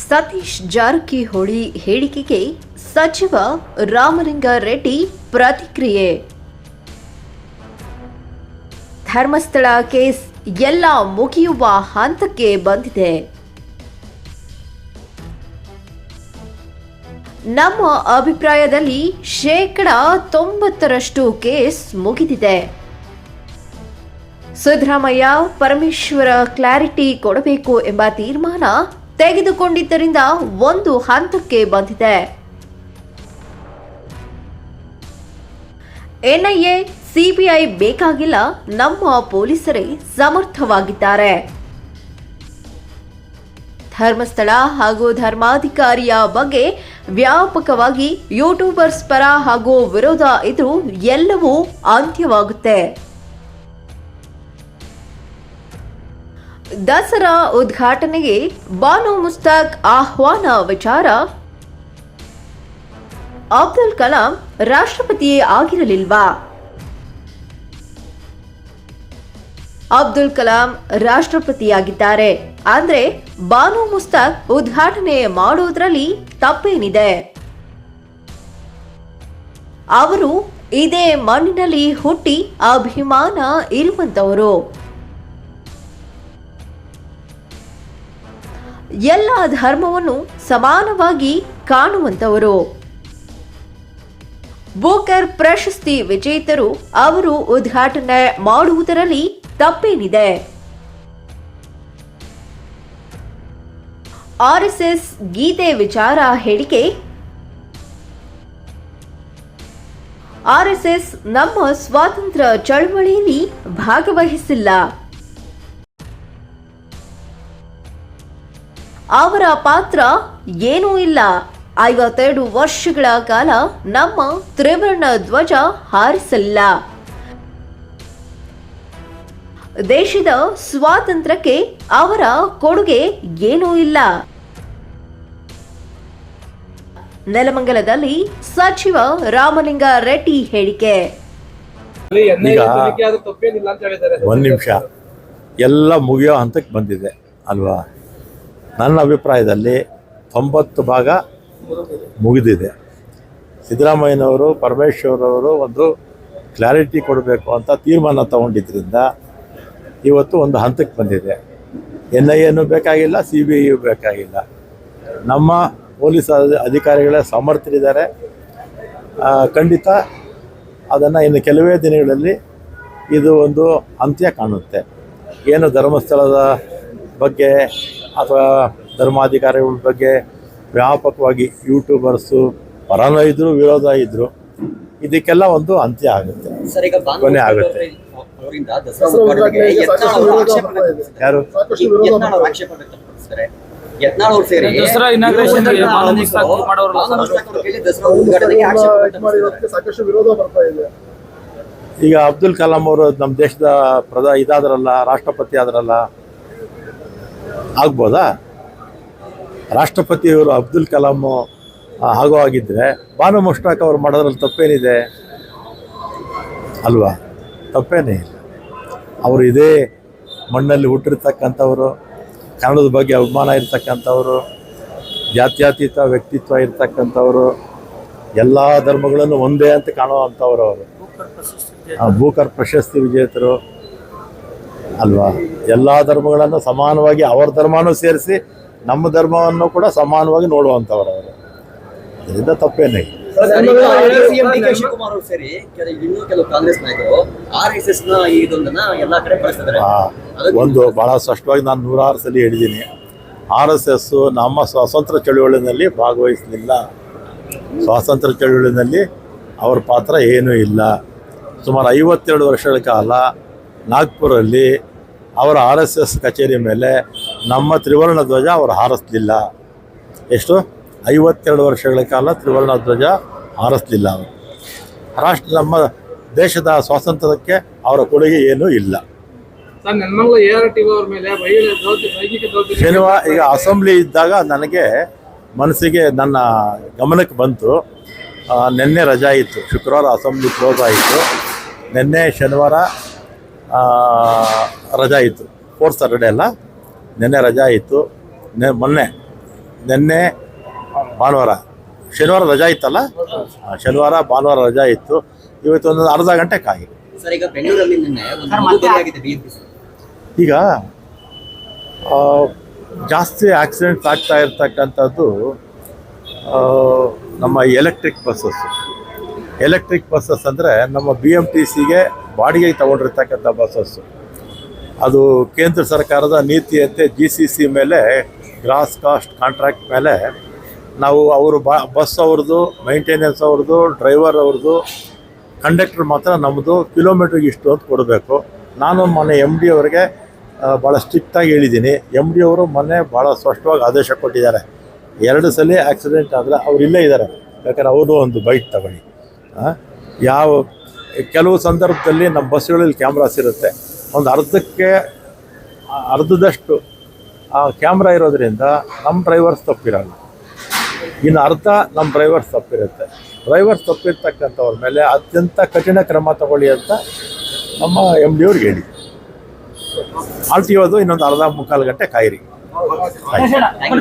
ಸತೀಶ್ ಜಾರಕಿಹೊಳಿ ಹೇಳಿಕೆಗೆ ಸಚಿವ ರಾಮಲಿಂಗಾರೆಡ್ಡಿ ಪ್ರತಿಕ್ರಿಯೆ. ಧರ್ಮಸ್ಥಳ ಕೇಸ್ ಎಲ್ಲ ಮುಗಿಯುವ ಹಂತಕ್ಕೆ ಬಂದಿದೆ. ನಮ್ಮ ಅಭಿಪ್ರಾಯದಲ್ಲಿ 90% ಕೇಸ್ ಮುಗಿದಿದೆ. ಸಿದ್ದರಾಮಯ್ಯ ಪರಮೇಶ್ವರ ಕ್ಲಾರಿಟಿ ಕೊಡಬೇಕು ಎಂಬ ತೀರ್ಮಾನ ತೆಗೆದುಕೊಂಡಿದ್ದರಿಂದ ಒಂದು ಹಂತಕ್ಕೆ ಬಂದಿದೆ. ಎನ್ಐಎ ಸಿಬಿಐ ಬೇಕಾಗಿಲ್ಲ, ನಮ್ಮ ಪೊಲೀಸರೇ ಸಮರ್ಥವಾಗಿದ್ದಾರೆ. ಧರ್ಮಸ್ಥಳ ಹಾಗೂ ಧರ್ಮಾಧಿಕಾರಿಯ ಬಗ್ಗೆ ವ್ಯಾಪಕವಾಗಿ ಯೂಟ್ಯೂಬರ್ಸ್ ಪರ ಹಾಗೂ ವಿರೋಧ ಇದ್ರೂ ಎಲ್ಲವೂ ಅಂತ್ಯವಾಗುತ್ತೆ. ದಸರಾ ಉದ್ಘಾಟನೆಗೆ ಬಾನು ಮುಸ್ತಾಕ್ ಆಹ್ವಾನ ವಿಚಾರ. ಅಬ್ದುಲ್ ಕಲಾಂ ರಾಷ್ಟ್ರಪತಿಯೇ ಆಗಿರಲಿಲ್ವಾ? ಅಬ್ದುಲ್ ಕಲಾಂ ರಾಷ್ಟ್ರಪತಿಯಾಗಿದ್ದಾರೆ ಅಂದ್ರೆ ಬಾನು ಮುಸ್ತಾಕ್ ಉದ್ಘಾಟನೆ ಮಾಡೋದ್ರಲ್ಲಿ ತಪ್ಪೇನಿದೆ? ಅವರು ಇದೇ ಮಣ್ಣಿನಲ್ಲಿ ಹುಟ್ಟಿ ಅಭಿಮಾನ ಇರುವಂತವರು. ಎಲ್ಲ ಧರ್ಮವನ್ನು ಸಮಾನವಾಗಿ ಕಾಣುವಂತವರು. ಬೂಕರ್ ಪ್ರಶಸ್ತಿ ವಿಜೇತರು ಅವರು ಉದ್ಘಾಟನೆ ಮಾಡುವುದರಲ್ಲಿ ತಪ್ಪೇನಿದೆ? ಆರ್ಎಸ್ಎಸ್ ಗೀತೆ ವಿಚಾರ ಹೇಳಿಕೆ. ಆರ್ಎಸ್ಎಸ್ ನಮ್ಮ ಸ್ವಾತಂತ್ರ್ಯ ಚಳವಳಿಯಲ್ಲಿ ಭಾಗವಹಿಸಿಲ್ಲ. ಅವರ ಪಾತ್ರ ಏನೂ ಇಲ್ಲ. 52 ವರ್ಷಗಳ ಕಾಲ ನಮ್ಮ ತ್ರಿವರ್ಣ ಧ್ವಜ ಹಾರಿಸಲಿಲ್ಲ. ದೇಶದ ಸ್ವಾತಂತ್ರ್ಯಕ್ಕೆ ಅವರ ಕೊಡುಗೆ ಏನೂ ಇಲ್ಲ. ನೆಲಮಂಗಲದಲ್ಲಿ ಸಚಿವ ರಾಮಲಿಂಗಾರೆಡ್ಡಿ ಹೇಳಿಕೆ. ಒಂದು ನಿಮಿಷ, ಎಲ್ಲ ಮುಗಿಯೋ ಹಂತಕ್ಕೆ ಬಂದಿದೆ ಅಲ್ವಾ? ನನ್ನ ಅಭಿಪ್ರಾಯದಲ್ಲಿ 90 ಭಾಗ ಮುಗಿದಿದೆ. ಸಿದ್ದರಾಮಯ್ಯನವರು ಪರಮೇಶ್ವರವರು ಒಂದು ಕ್ಲಾರಿಟಿ ಕೊಡಬೇಕು ಅಂತ ತೀರ್ಮಾನ ತಗೊಂಡಿದ್ದರಿಂದ ಇವತ್ತು ಒಂದು ಹಂತಕ್ಕೆ ಬಂದಿದೆ. NIAನೂ ಬೇಕಾಗಿಲ್ಲ, CBIಯೂ ಬೇಕಾಗಿಲ್ಲ. ನಮ್ಮ ಪೊಲೀಸ್ ಅಧಿಕಾರಿಗಳೇ ಸಮರ್ಥರಿದ್ದಾರೆ. ಖಂಡಿತ ಅದನ್ನು ಇನ್ನು ಕೆಲವೇ ದಿನಗಳಲ್ಲಿ ಇದು ಒಂದು ಅಂತ್ಯ ಕಾಣುತ್ತೆ. ಏನು ಧರ್ಮಸ್ಥಳದ ಬಗ್ಗೆ ಅಥವಾ ಧರ್ಮಾಧಿಕಾರಿಗಳ ಬಗ್ಗೆ ವ್ಯಾಪಕವಾಗಿ ಯೂಟ್ಯೂಬರ್ಸು ಪರನೂ ಇದ್ದರು, ವಿರೋಧ ಇದ್ದರು, ಇದಕ್ಕೆಲ್ಲ ಒಂದು ಅಂತ್ಯ ಆಗುತ್ತೆ, ಕೊನೆ ಆಗುತ್ತೆ. ಯಾರು ಈಗ ಅಬ್ದುಲ್ ಕಲಾಂ ಅವರು ನಮ್ಮ ದೇಶದ ಇದಾದ್ರಲ್ಲ, ರಾಷ್ಟ್ರಪತಿ ಆದ್ರಲ್ಲ, ಆಗ್ಬೋದಾ? ರಾಷ್ಟ್ರಪತಿಯವರು ಅಬ್ದುಲ್ ಕಲಾಂ ಆಗೋ ಆಗಿದ್ದರೆ ಬಾನು ಮುಷ್ತಾಕ್ ಅವರು ಮಾಡೋದ್ರಲ್ಲಿ ತಪ್ಪೇನಿದೆ ಅಲ್ವಾ? ತಪ್ಪೇನೇ ಇಲ್ಲ. ಅವರು ಇದೇ ಮಣ್ಣಲ್ಲಿ ಹುಟ್ಟಿರ್ತಕ್ಕಂಥವರು, ಕನ್ನಡದ ಬಗ್ಗೆ ಅಭಿಮಾನ ಇರ್ತಕ್ಕಂಥವರು, ಜಾತ್ಯತೀತ ವ್ಯಕ್ತಿತ್ವ ಇರ್ತಕ್ಕಂಥವರು, ಎಲ್ಲ ಧರ್ಮಗಳನ್ನು ಒಂದೇ ಅಂತ ಕಾಣುವಂಥವ್ರು. ಅವರು ಬೂಕರ್ ಪ್ರಶಸ್ತಿ ವಿಜೇತರು ಅಲ್ವಾ? ಎಲ್ಲ ಧರ್ಮಗಳನ್ನು ಸಮಾನವಾಗಿ, ಅವರ ಧರ್ಮನೂ ಸೇರಿಸಿ ನಮ್ಮ ಧರ್ಮವನ್ನು ಕೂಡ ಸಮಾನವಾಗಿ ನೋಡುವಂಥವ್ರು ಅವರು. ಅದರಿಂದ ತಪ್ಪೇನೇ. ಒಂದು ಭಾಳ ಸ್ಪಷ್ಟವಾಗಿ ನಾನು 106 ಸಲ ಹೇಳಿದ್ದೀನಿ, RSS ನಮ್ಮ ಸ್ವಾತಂತ್ರ್ಯ ಚಳುವಳಿನಲ್ಲಿ ಭಾಗವಹಿಸಲಿಲ್ಲ. ಸ್ವಾತಂತ್ರ್ಯ ಚಳುವಳಿನಲ್ಲಿ ಅವ್ರ ಪಾತ್ರ ಏನೂ ಇಲ್ಲ. ಸುಮಾರು 52 ವರ್ಷಗಳ ಕಾಲ ನಾಗ್ಪುರಲ್ಲಿ ಅವರ RSS ಕಚೇರಿ ಮೇಲೆ ನಮ್ಮ ತ್ರಿವರ್ಣ ಧ್ವಜ ಅವರು ಹಾರಿಸಲಿಲ್ಲ. ಎಷ್ಟು? 52 ವರ್ಷಗಳ ಕಾಲ ತ್ರಿವರ್ಣ ಧ್ವಜ ಹಾರಿಸಲಿಲ್ಲ ಅವರು. ನಮ್ಮ ದೇಶದ ಸ್ವಾತಂತ್ರ್ಯಕ್ಕೆ ಅವರ ಕೊಡುಗೆ ಏನೂ ಇಲ್ಲ. ಶನಿವಾರ ಈಗ ಅಸೆಂಬ್ಲಿ ಇದ್ದಾಗ ನನಗೆ ಮನಸ್ಸಿಗೆ ನನ್ನ ಗಮನಕ್ಕೆ ಬಂತು. ನಿನ್ನೆ ರಜಾ ಇತ್ತು, ಶುಕ್ರವಾರ ಅಸೆಂಬ್ಲಿ ಕ್ಲೋಸ್ ಆಯಿತು. ನಿನ್ನೆ ಶನಿವಾರ ರಜಾ ಇತ್ತು, 4th Saturday ಅಲ್ಲ, ನಿನ್ನೆ ರಜಾ ಇತ್ತು. ಮೊನ್ನೆ ನಿನ್ನೆ ಭಾನುವಾರ ಶನಿವಾರ ರಜಾ ಇತ್ತಲ್ಲ, ಶನಿವಾರ ಭಾನುವಾರ ರಜಾ ಇತ್ತು. ಇವತ್ತು ಒಂದು ಅರ್ಧ ಗಂಟೆ ಕಾಯಿ. ಸರ್, ಈಗ ಬೆಂಗಳೂರಲ್ಲಿ ನಿನ್ನೆ ಒಂದು ಮಗು ಬಲಿಯಾಗಿದೆ BMP ಸರ್. ಈಗ ಜಾಸ್ತಿ ಆಕ್ಸಿಡೆಂಟ್ಸ್ ಆಗ್ತಾ ಇರ್ತಕ್ಕಂಥದ್ದು ನಮ್ಮ ಎಲೆಕ್ಟ್ರಿಕ್ ಬಸ್ಸಸ್ ಅಂದರೆ ನಮ್ಮ BMTCಗೆ ಬಾಡಿಗೆಗೆ ತಗೊಂಡಿರ್ತಕ್ಕಂಥ ಬಸ್ಸಸ್ಸು. ಅದು ಕೇಂದ್ರ ಸರ್ಕಾರದ ನೀತಿಯಂತೆ GCC ಮೇಲೆ ಗ್ರಾಸ್ ಕಾಸ್ಟ್ ಕಾಂಟ್ರಾಕ್ಟ್ ಮೇಲೆ ನಾವು ಅವರು ಬಸ್ ಅವ್ರದ್ದು, ಮೈಂಟೆನೆನ್ಸ್ ಅವ್ರದ್ದು, ಡ್ರೈವರ್ ಅವ್ರದ್ದು, ಕಂಡಕ್ಟರ್ ಮಾತ್ರ ನಮ್ಮದು ಕಿಲೋಮೀಟ್ರಿಗೆ ಇಷ್ಟು ಅಂತ ಕೊಡಬೇಕು. ನಾನು ಮೊನ್ನೆ MD ಅವರಿಗೆ ಭಾಳ ಸ್ಟ್ರಿಕ್ಟಾಗಿ ಹೇಳಿದ್ದೀನಿ. MD ಅವರು ಮೊನ್ನೆ ಭಾಳ ಸ್ಪಷ್ಟವಾಗಿ ಆದೇಶ ಕೊಟ್ಟಿದ್ದಾರೆ. 2 ಸಲ ಆಕ್ಸಿಡೆಂಟ್ ಆದರೆ ಅವ್ರು ಇಲ್ಲೇ ಇದ್ದಾರೆ, ಬೇಕಾದ್ರೆ ಅವರು ಒಂದು ಬೈಟ್ ತಗೊಳ್ಳಿ. ಕೆಲವು ಸಂದರ್ಭದಲ್ಲಿ ನಮ್ಮ ಬಸ್ಗಳಲ್ಲಿ ಕ್ಯಾಮ್ರಾಸ್ ಇರುತ್ತೆ, ಒಂದು ಅರ್ಧದಷ್ಟು ಆ ಕ್ಯಾಮ್ರಾ ಇರೋದ್ರಿಂದ ನಮ್ಮ ಡ್ರೈವರ್ಸ್ ತಪ್ಪಿರಲ್ಲ, ಇನ್ನು ಅರ್ಧ ನಮ್ಮ ಡ್ರೈವರ್ಸ್ ತಪ್ಪಿರುತ್ತೆ. ಡ್ರೈವರ್ಸ್ ತಪ್ಪಿರ್ತಕ್ಕಂಥವ್ರ ಮೇಲೆ ಅತ್ಯಂತ ಕಠಿಣ ಕ್ರಮ ತಗೊಳ್ಳಿ ಅಂತ ನಮ್ಮ MD ಅವ್ರಿಗೆ ಹೇಳಿ. ಆಲ್ಟಿಯೋದು ಇನ್ನೊಂದು ಅರ್ಧ ಮುಕ್ಕಾಲು ಗಂಟೆ ಕಾಯಿರಿ.